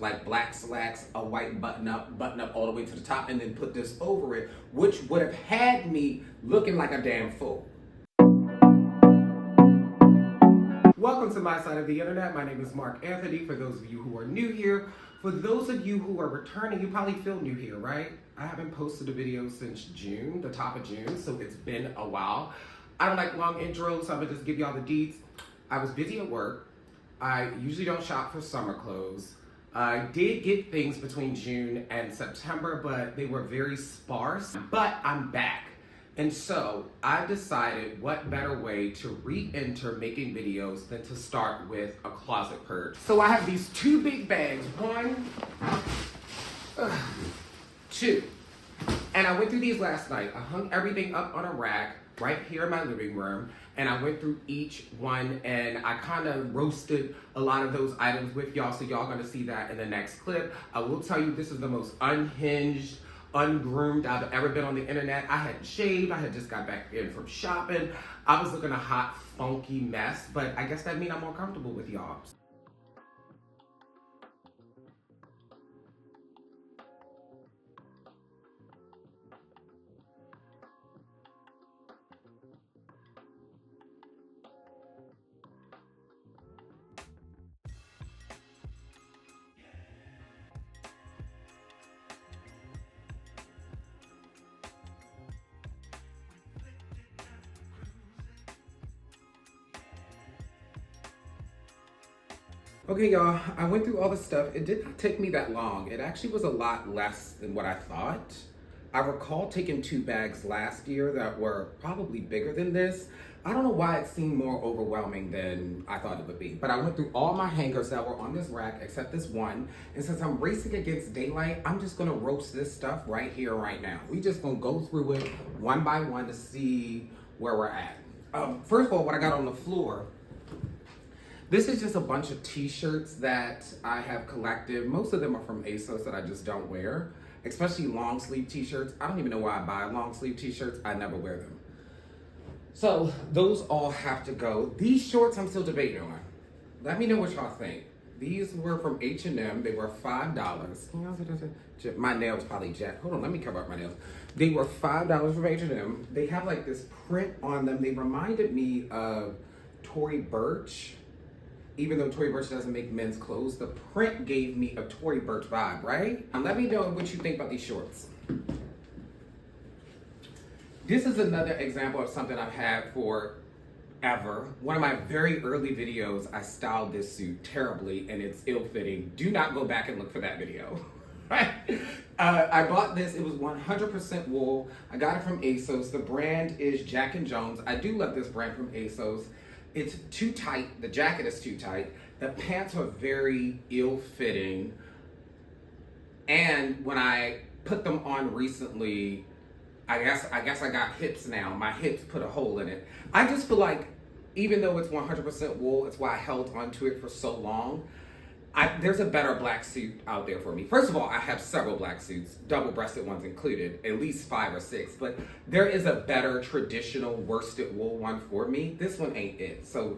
like black slacks, a white button up all the way to the top, and then put this over it, which would have had me looking like a damn fool. Welcome to my side of the internet. My name is Mark Anthony. For those of you who are new here, for those of you who are returning, you probably feel new here, right? I haven't posted a video since June, the top of June, so it's been a while. I don't like long intros, so I'm gonna just give y'all the deets. I was busy at work. I usually don't shop for summer clothes. I did get things between June and September, but they were very sparse. But I'm back. And so I decided what better way to re-enter making videos than to start with a closet purge. So I have these two big bags, one, two. And I went through these last night. I hung everything up on a rack right here in my living room. And I went through each one and I kind of roasted a lot of those items with y'all. So y'all gonna see that in the next clip. I will tell you this is the most unhinged, ungroomed I've ever been on the internet. I hadn't shaved, I had just got back in from shopping. I was looking a hot, funky mess, but I guess that means I'm more comfortable with y'all. Okay, y'all, I went through all the stuff. It did not take me that long. It actually was a lot less than what I thought. I recall taking 2 bags last year that were probably bigger than this. I don't know why it seemed more overwhelming than I thought it would be. But I went through all my hangers that were on this rack except this one. And since I'm racing against daylight, I'm just gonna roast this stuff right here, right now. We just gonna go through it one by one to see where we're at. First of all, what I got on the floor, this is just a bunch of t-shirts that I have collected. Most of them are from ASOS that I just don't wear, especially long sleeve t-shirts. I don't even know why I buy long sleeve t-shirts. I never wear them. So those all have to go. These shorts I'm still debating on. Let me know what y'all think. These were from H&M. They were $5. My nails probably jacked. Hold on, let me cover up my nails. They were $5 from H&M. They have like this print on them. They reminded me of Tory Burch. Even though Tory Burch doesn't make men's clothes, the print gave me a Tory Burch vibe, right? And let me know what you think about these shorts. This is another example of something I've had forever. One of my very early videos, I styled this suit terribly and it's ill-fitting. Do not go back and look for that video. I bought this, it was 100% wool. I got it from ASOS. The brand is Jack & Jones. I do love this brand from ASOS. It's too tight, the jacket is too tight, the pants are very ill-fitting, and when I put them on recently, I guess I got hips now, my hips put a hole in it. I just feel like, even though it's 100% wool, it's why I held onto it for so long, there's a better black suit out there for me. First of all, I have several black suits, double-breasted ones included, at least 5 or 6, but there is a better traditional worsted wool one for me. This one ain't it. So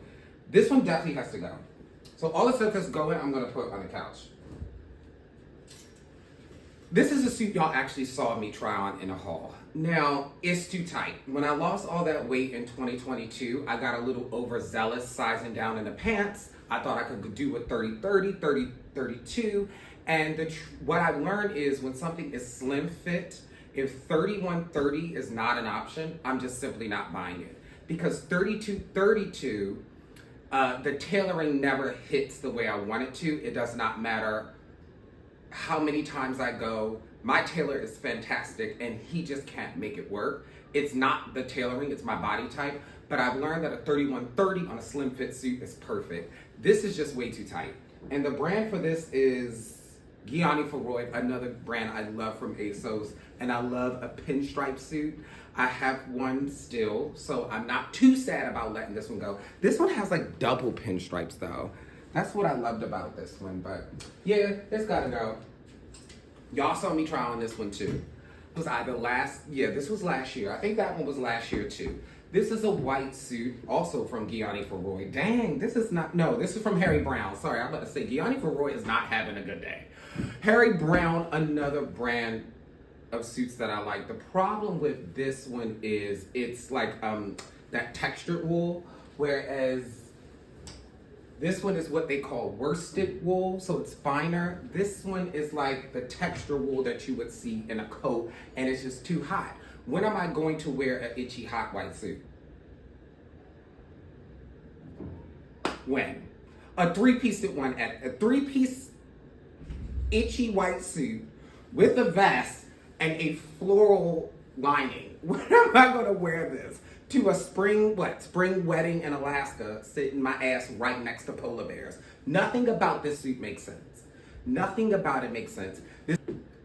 this one definitely has to go. So all the stuff that's going, I'm gonna put on the couch. This is a suit y'all actually saw me try on in a haul. Now, it's too tight. When I lost all that weight in 2022, I got a little overzealous sizing down in the pants. I thought I could do a 30-30, 30-32. And what I've learned is when something is slim fit, if 31-30 is not an option, I'm just simply not buying it. Because 32-32, the tailoring never hits the way I want it to. It does not matter how many times I go. My tailor is fantastic and he just can't make it work. It's not the tailoring, it's my body type. But I've learned that a 31-30 on a slim fit suit is perfect. This is just way too tight. And the brand for this is Gianni Freud, another brand I love from ASOS. And I love a pinstripe suit. I have one still, so I'm not too sad about letting this one go. This one has like double pinstripes though. That's what I loved about this one, but yeah, it's gotta go. Y'all saw me try on this one too. It was either this was last year. I think that one was last year too. This is a white suit, also from Gianni Ferroy. Dang, this is not, no, this is from Harry Brown. Sorry, I'm about to say Gianni Ferroy is not having a good day. Harry Brown, another brand of suits that I like. The problem with this one is it's like that textured wool, whereas this one is what they call worsted wool, so it's finer. This one is like the texture wool that you would see in a coat, and it's just too hot. When am I going to wear an itchy hot white suit? When? A three-piece itchy white suit with a vest and a floral lining. When am I going to wear this? To a spring wedding in Alaska, sitting my ass right next to polar bears. Nothing about this suit makes sense. Nothing about it makes sense.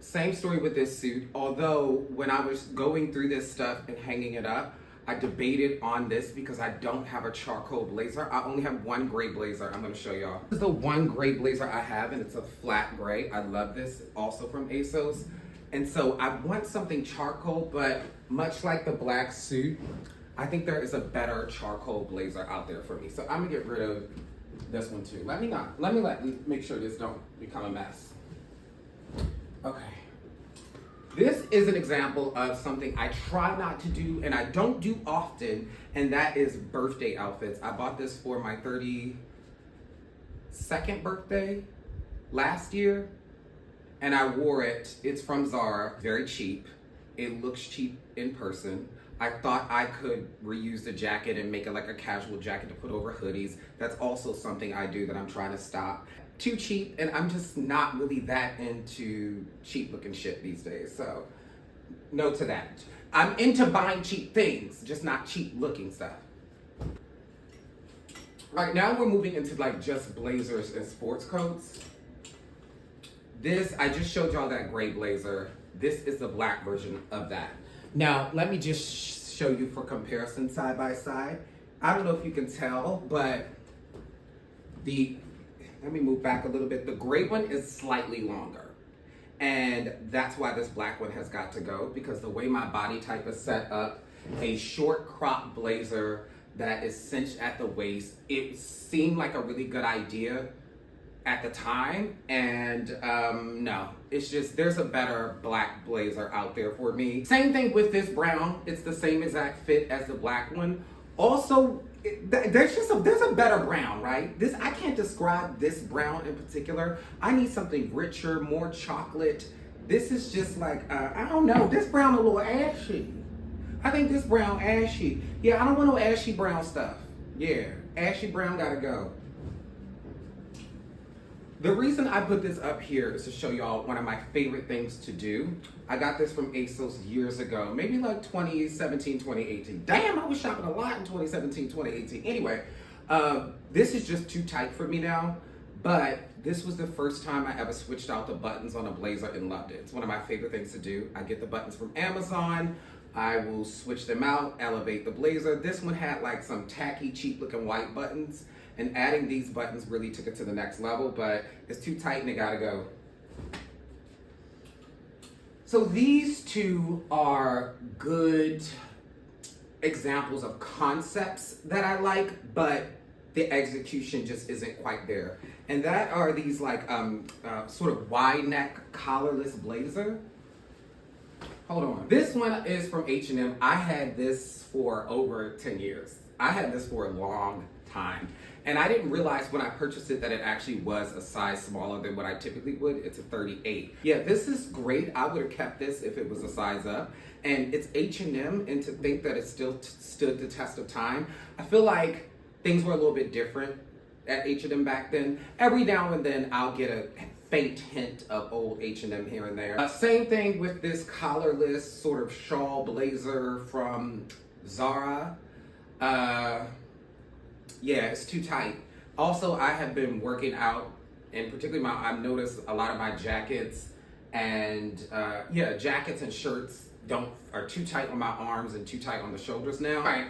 Same story with this suit, although when I was going through this stuff and hanging it up, I debated on this because I don't have a charcoal blazer. I only have one gray blazer. I'm gonna show y'all. This is the one gray blazer I have, and it's a flat gray. I love this, also from ASOS. And so I want something charcoal, but much like the black suit, I think there is a better charcoal blazer out there for me. So I'm gonna get rid of this one too. Let me make sure this don't become a mess. Okay. This is an example of something I try not to do and I don't do often, and that is birthday outfits. I bought this for my 32nd birthday last year, and I wore it. It's from Zara, very cheap. It looks cheap in person. I thought I could reuse the jacket and make it like a casual jacket to put over hoodies. That's also something I do that I'm trying to stop. Too cheap, and I'm just not really that into cheap looking shit these days, so no to that. I'm into buying cheap things, just not cheap looking stuff. All right, now we're moving into like just blazers and sports coats. This, I just showed y'all that gray blazer. This is the black version of that. Now, let me just show you for comparison side by side. I don't know if you can tell, but let me move back a little bit. The gray one is slightly longer. And that's why this black one has got to go, because the way my body type is set up, a short crop blazer that is cinched at the waist, it seemed like a really good idea at the time. And no, it's just, there's a better black blazer out there for me. Same thing with this brown. It's the same exact fit as the black one. Also, there's a better brown, right? I can't describe this brown in particular. I need something richer, more chocolate. This is just like, I don't know, this brown a little ashy. I think this brown ashy. Yeah, I don't want no ashy brown stuff. Yeah, ashy brown gotta go. The reason I put this up here is to show y'all one of my favorite things to do. I got this from ASOS years ago, maybe like 2017, 2018. Damn, I was shopping a lot in 2017, 2018. Anyway, this is just too tight for me now, but this was the first time I ever switched out the buttons on a blazer and loved it. It's one of my favorite things to do. I get the buttons from Amazon. I will switch them out, elevate the blazer. This one had like some tacky, cheap looking white buttons. And adding these buttons really took it to the next level, but it's too tight and it gotta go. So these two are good examples of concepts that I like, but the execution just isn't quite there. And that are these like sort of wide neck collarless blazer. Hold on. This one is from H&M. I had this for over 10 years. I had this for a long time. And I didn't realize when I purchased it that it actually was a size smaller than what I typically would. It's a 38. Yeah, this is great. I would have kept this if it was a size up. And it's H&M, and to think that it still stood the test of time. I feel like things were a little bit different at H&M back then. Every now and then I'll get a faint hint of old H&M here and there. Same thing with this collarless sort of shawl blazer from Zara. Yeah, it's too tight. Also, I have been working out, and particularly I've noticed a lot of my jackets and jackets and shirts are too tight on my arms and too tight on the shoulders now. All right,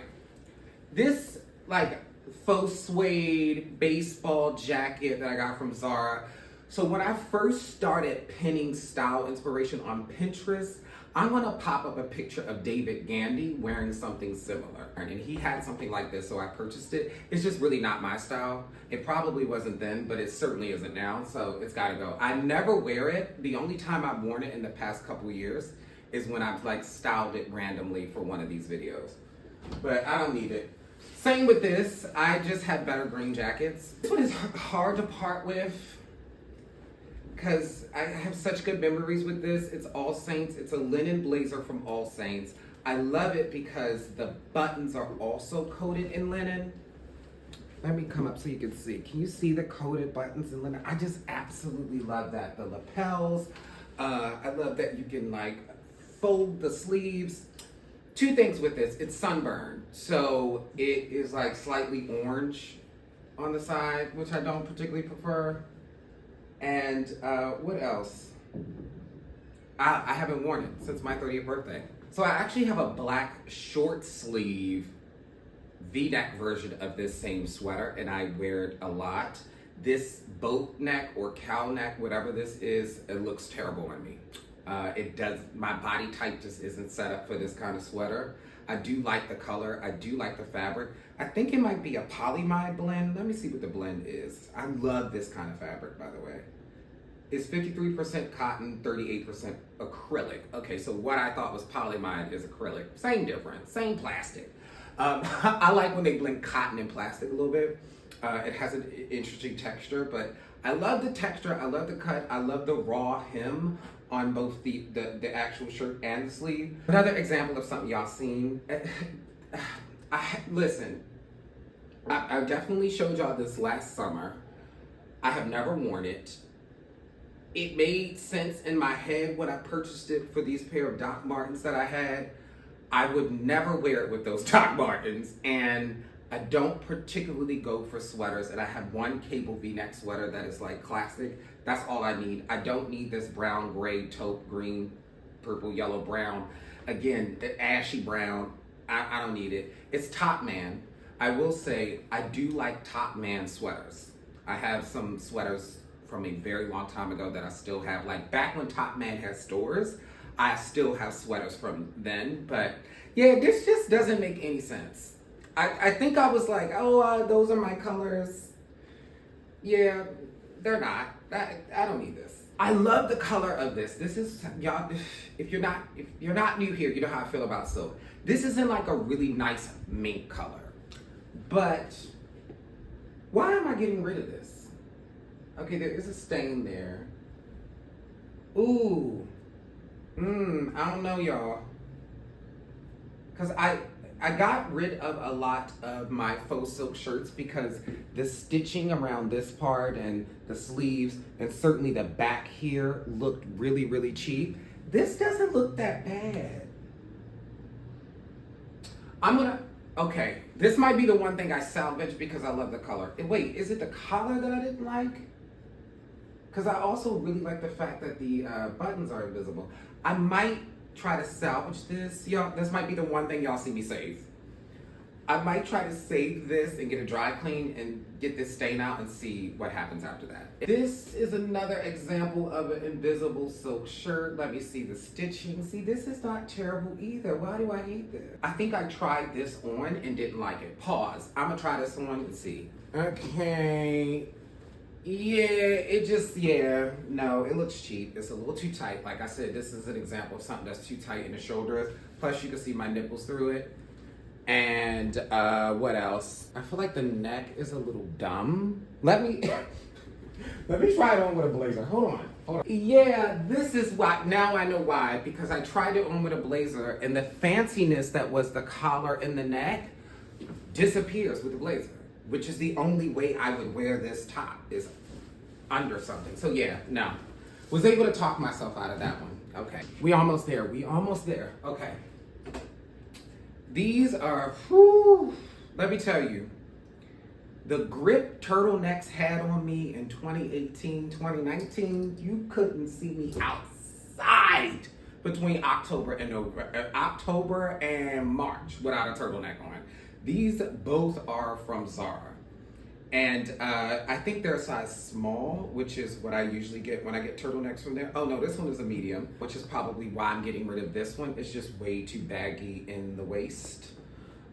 this like faux suede baseball jacket that I got from Zara So when I first started pinning style inspiration on Pinterest, I'm gonna pop up a picture of David Gandy wearing something similar. And he had something like this, so I purchased it. It's just really not my style. It probably wasn't then, but it certainly isn't now, so it's gotta go. I never wear it. The only time I've worn it in the past couple years is when I've like styled it randomly for one of these videos. But I don't need it. Same with this, I just had better green jackets. This one is hard to part with, because I have such good memories with this. It's All Saints. It's a linen blazer from All Saints. I love it because the buttons are also coated in linen. Let me come up so you can see. Can you see the coated buttons in linen? I just absolutely love that. The lapels. I love that you can like fold the sleeves. Two things with this. It's sunburned. So it is like slightly orange on the side, which I don't particularly prefer. And what else? I haven't worn it since my 30th birthday. So I actually have a black short sleeve V-neck version of this same sweater, and I wear it a lot. This boat neck or cow neck, whatever this is, it looks terrible on me. My body type just isn't set up for this kind of sweater. I do like the color, I do like the fabric. I think it might be a polyamide blend. Let me see what the blend is. I love this kind of fabric, by the way. It's 53% cotton, 38% acrylic. Okay, so what I thought was polyamide is acrylic. Same difference, same plastic. I like when they blend cotton and plastic a little bit. It has an interesting texture, but I love the texture, I love the cut, I love the raw hem on both the actual shirt and the sleeve. Another example of something y'all seen. Listen, I definitely showed y'all this last summer. I have never worn it. It made sense in my head when I purchased it for these pair of Doc Martens that I had. I would never wear it with those Doc Martens, and I don't particularly go for sweaters, and I have one cable V-neck sweater that is like classic. That's all I need. I don't need this brown, gray, taupe, green, purple, yellow, brown. Again, the ashy brown, I don't need it. It's Top Man. I will say, I do like Top Man sweaters. I have some sweaters from a very long time ago that I still have. Like back when Top Man had stores, I still have sweaters from then. But yeah, this just doesn't make any sense. I think I was like, oh, those are my colors. Yeah, they're not. I don't need this. I love the color of this. This is, y'all, if you're not new here, you know how I feel about silk. This is in like a really nice mink color. But why am I getting rid of this? Okay, there is a stain there. Ooh. I don't know, y'all. Because I got rid of a lot of my faux silk shirts because the stitching around this part and the sleeves and certainly the back here looked really, really cheap. This doesn't look that bad. Okay, this might be the one thing I salvaged because I love the color. Wait, is it the collar that I didn't like? Because I also really like the fact that the buttons are invisible. I might try to salvage this. Y'all, this might be the one thing y'all see me save. I might try to save this and get a dry clean and get this stain out and see what happens after that. This is another example of an invisible silk shirt. Let me see the stitching. See, this is not terrible either. Why do I hate this? I think I tried this on and didn't like it. Pause. I'm gonna try this on and see. Okay. No, it looks cheap. It's a little too tight. Like I said, this is an example of something that's too tight in the shoulders. Plus you can see my nipples through it. And what else? I feel like the neck is a little dumb. Let me try it on with a blazer. Hold on. Yeah, this is why, now I know why, because I tried it on with a blazer and the fanciness that was the collar and the neck disappears with the blazer, which is the only way I would wear this top is under something. So yeah, no. Was able to talk myself out of that one. Okay, we almost there. Okay. These are, let me tell you, the grip turtlenecks had on me in 2018, 2019, you couldn't see me outside between October and March without a turtleneck on. These both are from Zara. And I think they're a size small, which is what I usually get when I get turtlenecks from there. Oh no, this one is a medium, which is probably why I'm getting rid of this one. It's just way too baggy in the waist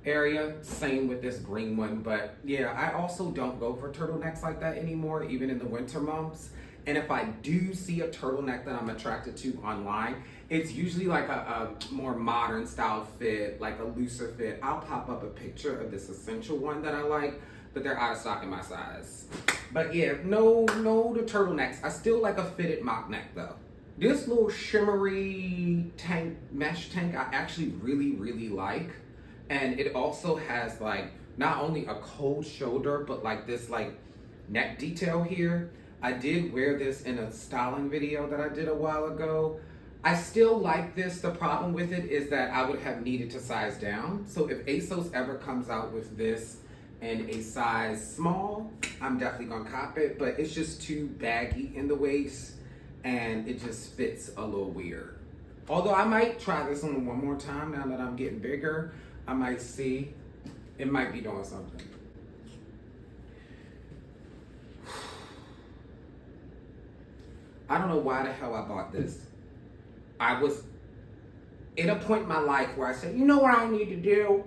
area. Same with this green one, but yeah, I also don't go for turtlenecks like that anymore, even in the winter months. And if I do see a turtleneck that I'm attracted to online, it's usually like a more modern style fit, like a looser fit. I'll pop up a picture of this essential one that I like, but they're out of stock in my size. But yeah, no to turtlenecks. I still like a fitted mock neck though. This little shimmery tank, mesh tank, I actually really like. And it also has like, not only a cold shoulder, but like this like neck detail here. I did wear this in a styling video that I did a while ago. I still like this. The problem with it is that I would have needed to size down. So if ASOS ever comes out with this in a size small, I'm definitely gonna cop it, but it's just too baggy in the waist and it just fits a little weird. Although I might try this on one more time now that I'm getting bigger. I might see, it might be doing something. I don't know why the hell I bought this. I was in a point in my life where I said, you know what I need to do?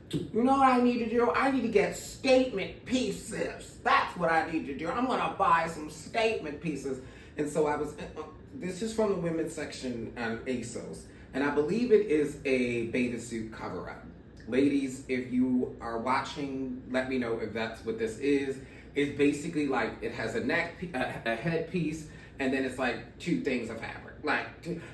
You know what I need to do? I need to get statement pieces. That's what I need to do. I'm gonna buy some statement pieces. And so I was, this is from the women's section on ASOS. And I believe it is a bathing suit cover up. Ladies, if you are watching, let me know if that's what this is. It's basically like, it has a neck, a headpiece, and then it's like two things of fabric. Like,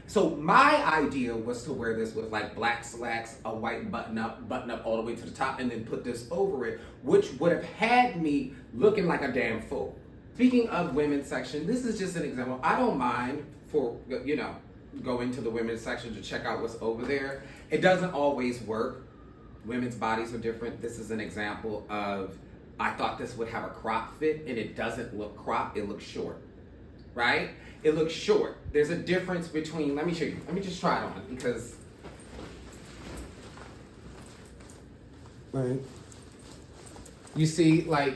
so my idea was to wear this with like black slacks, a white button up all the way to the top, and then put this over it, which would have had me looking like a damn fool. Speaking of women's section, this is just an example. I don't mind for, you know, go into the women's section to check out what's over there. It doesn't always work. Women's bodies are different. This is an example of, I thought this would have a crop fit and it doesn't look crop, it looks short, right? It looks short. There's a difference between, let me show you. Let me just try it on because, right? You see, like,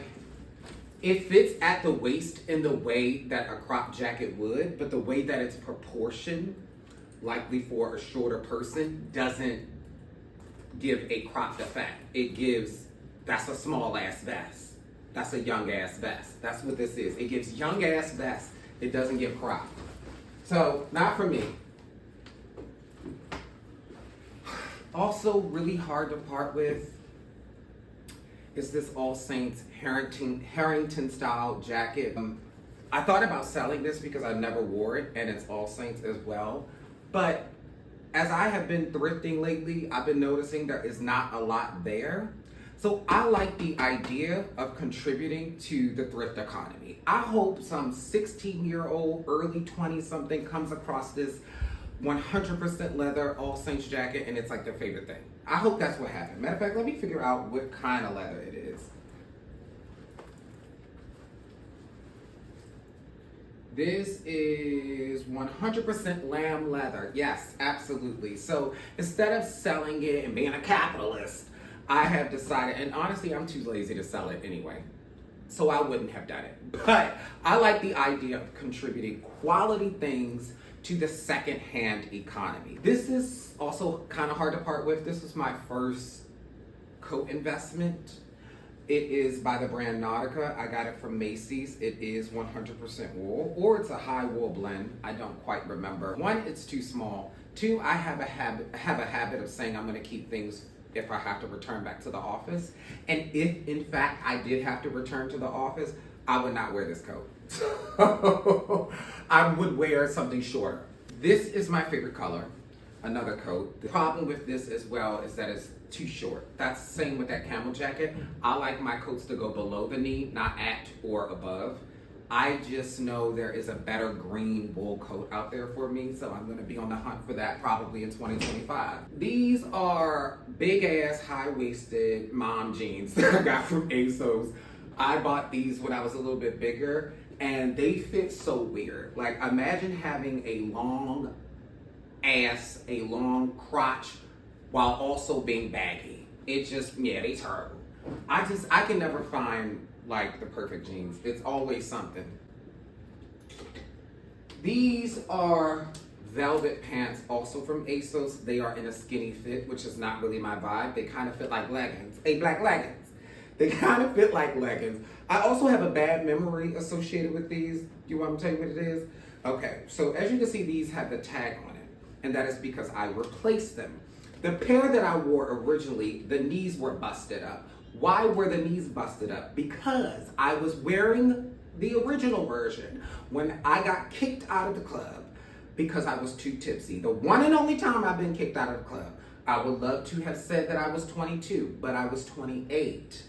it fits at the waist in the way that a crop jacket would, but the way that it's proportioned, likely for a shorter person, doesn't give a cropped effect. It gives, that's a small ass vest. That's a young ass vest. That's what this is. It gives young ass vest. It doesn't give cropped. So, not for me. Also, really hard to part with is this All Saints Harrington style jacket. I thought about selling this because I never wore it, and it's All Saints as well. But as I have been thrifting lately, I've been noticing there is not a lot there. So I like the idea of contributing to the thrift economy. I hope some 16-year-old, early 20-something comes across this 100% leather All Saints jacket and it's like their favorite thing. I hope that's what happened. Matter of fact, let me figure out what kind of leather it is. This is 100% lamb leather. Yes, absolutely. So instead of selling it and being a capitalist, I have decided, and honestly, I'm too lazy to sell it anyway, so I wouldn't have done it. But I like the idea of contributing quality things to the secondhand economy. This is also kind of hard to part with. This was my first coat investment. It is by the brand Nautica. I got it from Macy's. It is 100% wool, or it's a high wool blend. I don't quite remember. One, it's too small. Two, I have a habit of saying I'm gonna keep things if I have to return back to the office. And if, in fact, I did have to return to the office, I would not wear this coat. I would wear something shorter. This is my favorite color, another coat. The problem with this as well is that it's too short. That's the same with that camel jacket. I like my coats to go below the knee, not at or above. I just know there is a better green wool coat out there for me, so I'm gonna be on the hunt for that probably in 2025. These are big ass, high-waisted mom jeans that I got from ASOS. I bought these when I was a little bit bigger, and they fit so weird. Like, imagine having a long ass, a long crotch, while also being baggy. It just, yeah, they terrible. I can never find like the perfect jeans. It's always something. These are velvet pants, also from ASOS. They are in a skinny fit, which is not really my vibe. They kind of fit like leggings. Hey, black leggings. They kind of fit like leggings. I also have a bad memory associated with these. You want me to tell you what it is? Okay, so as you can see, these have the tag on it, and that is because I replaced them. The pair that I wore originally, the knees were busted up. Why were the knees busted up? Because I was wearing the original version when I got kicked out of the club because I was too tipsy. The one and only time I've been kicked out of the club. I would love to have said that I was 22, but I was 28.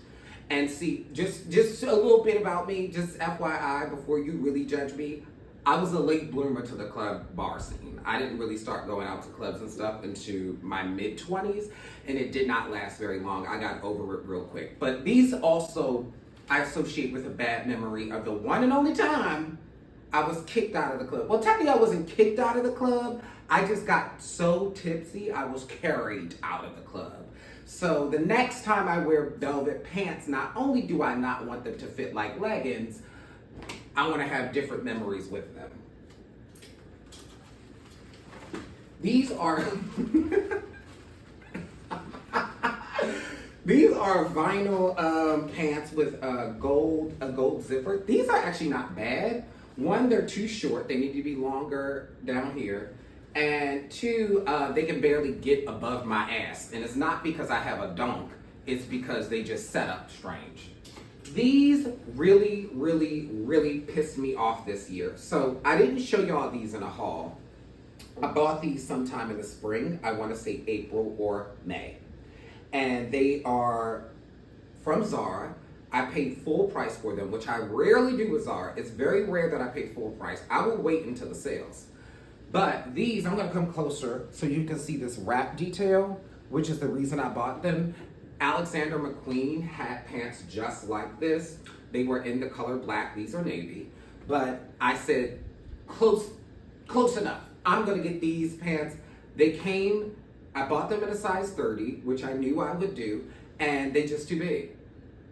And see, just a little bit about me, just FYI, before you really judge me, I was a late bloomer to the club bar scene. I didn't really start going out to clubs and stuff into my mid-20s, and it did not last very long. I got over it real quick. But these also I associate with a bad memory of the one and only time I was kicked out of the club. Well, technically I wasn't kicked out of the club. I just got so tipsy, I was carried out of the club. So the next time I wear velvet pants, not only do I not want them to fit like leggings, I want to have different memories with them. These are these are vinyl pants with a gold zipper. These are actually not bad. One, they're too short. They need to be longer down here. And two, they can barely get above my ass. And it's not because I have a donk. It's because they just set up strange. These really, really, really pissed me off this year. So I didn't show y'all these in a haul. I bought these sometime in the spring. I want to say April or May. And they are from Zara. I paid full price for them, which I rarely do with Zara. It's very rare that I pay full price. I will wait until the sales. But these, I'm gonna come closer so you can see this wrap detail, which is the reason I bought them. Alexander McQueen had pants just like this. They were in the color black. These are navy. But I said, close enough. I'm gonna get these pants. They came, I bought them in a size 30, which I knew I would do, and they just too big.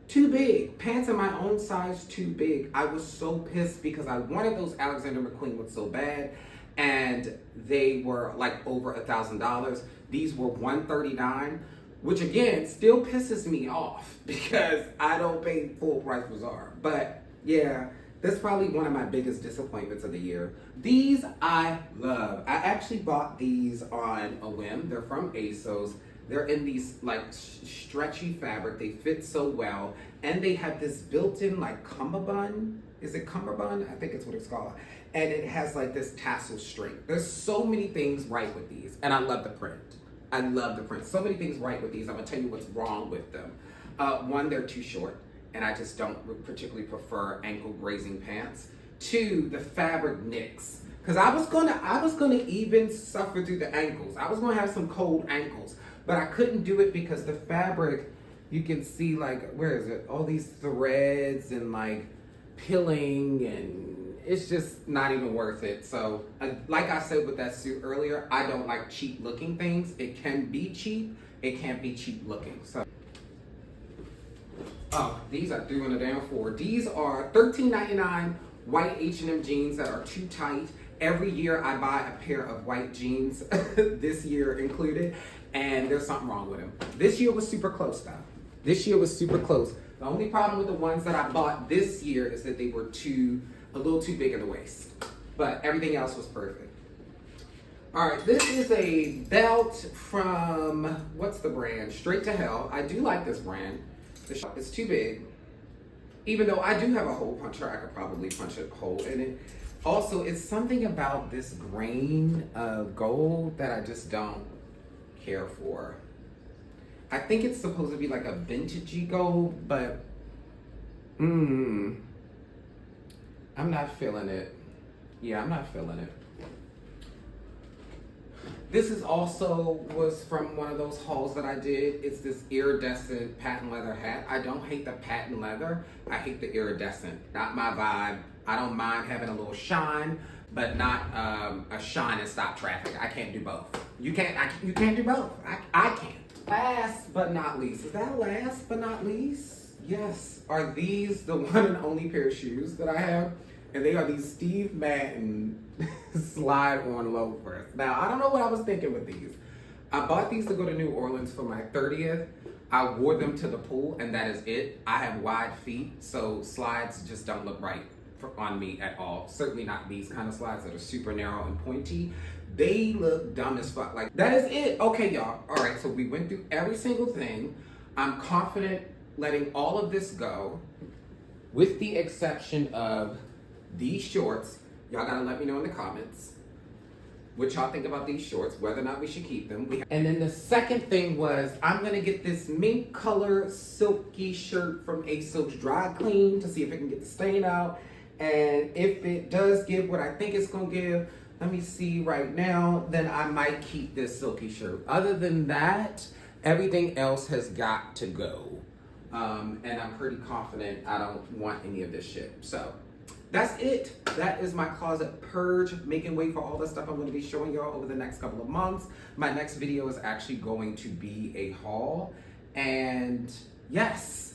Too big. Pants in my own size, too big. I was so pissed because I wanted those Alexander McQueen ones so bad, and they were like over $1,000. These were $139, which again still pisses me off because I don't pay full price for Zara. But yeah, that's probably one of my biggest disappointments of the year. These I love. I actually bought these on a whim. They're from ASOS. They're in these like stretchy fabric. They fit so well. And they have this built-in like cummerbund. Is it cummerbund? I think it's what it's called. And it has like this tassel string. There's so many things right with these. And I love the print. I love the print. So many things right with these. I'm gonna tell you what's wrong with them. One, they're too short. And I just don't particularly prefer ankle grazing pants. Two, the fabric nicks. Cause I was gonna even suffer through the ankles. I was gonna have some cold ankles. But I couldn't do it because the fabric, you can see like, where is it? All these threads and like pilling, and it's just not even worth it. So like I said with that suit earlier, I don't like cheap looking things. It can be cheap, it can't be cheap looking. So, oh, these are doing a damn for. These are $13.99 white H&M jeans that are too tight. Every year I buy a pair of white jeans, this year included, and there's something wrong with them. This year was super close though. This year was super close. The only problem with the ones that I bought this year is that they were a little too big in the waist. But everything else was perfect. All right, this is a belt from, what's the brand? Straight to Hell. I do like this brand. It's too big. Even though I do have a hole puncher, I could probably punch a hole in it. Also, it's something about this grain of gold that I just don't care for. I think it's supposed to be like a vintagey gold, but I'm not feeling it. Yeah, I'm not feeling it. This is was from one of those hauls that I did. It's this iridescent patent leather hat. I don't hate the patent leather. I hate the iridescent. Not my vibe. I don't mind having a little shine, but not a shine and stop traffic. I can't do both. You can't do both. I can't. Last but not least. Is that last but not least? Yes, are these the one and only pair of shoes that I have? And they are these Steve Madden slide-on loafers. Now, I don't know what I was thinking with these. I bought these to go to New Orleans for my 30th. I wore them to the pool, and that is it. I have wide feet, so slides just don't look right on me at all. Certainly not these kind of slides that are super narrow and pointy. They look dumb as fuck. Like, that is it. Okay, y'all. All right, so we went through every single thing. I'm confident letting all of this go, with the exception of these shorts. Y'all gotta let me know in the comments what y'all think about these shorts, whether or not we should keep them. And then the second thing was, I'm gonna get this mink color silky shirt from ASOS Dry Clean to see if it can get the stain out. And if it does give what I think it's gonna give, let me see right now, then I might keep this silky shirt. Other than that, everything else has got to go. And I'm pretty confident I don't want any of this shit. So that's it. That is my closet purge, making way for all the stuff I'm going to be showing y'all over the next couple of months. My next video is actually going to be a haul. And yes,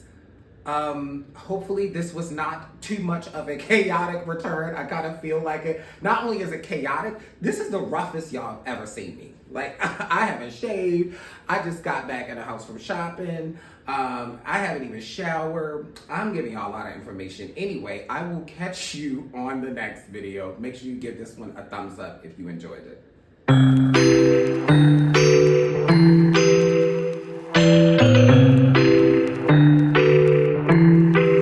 hopefully this was not too much of a chaotic return. I kind of feel like it. Not only is it chaotic, this is the roughest y'all have ever seen me. Like, I haven't shaved. I just got back in the house from shopping. I haven't even showered. I'm giving y'all a lot of information. Anyway, I will catch you on the next video. Make sure you give this one a thumbs up if you enjoyed it.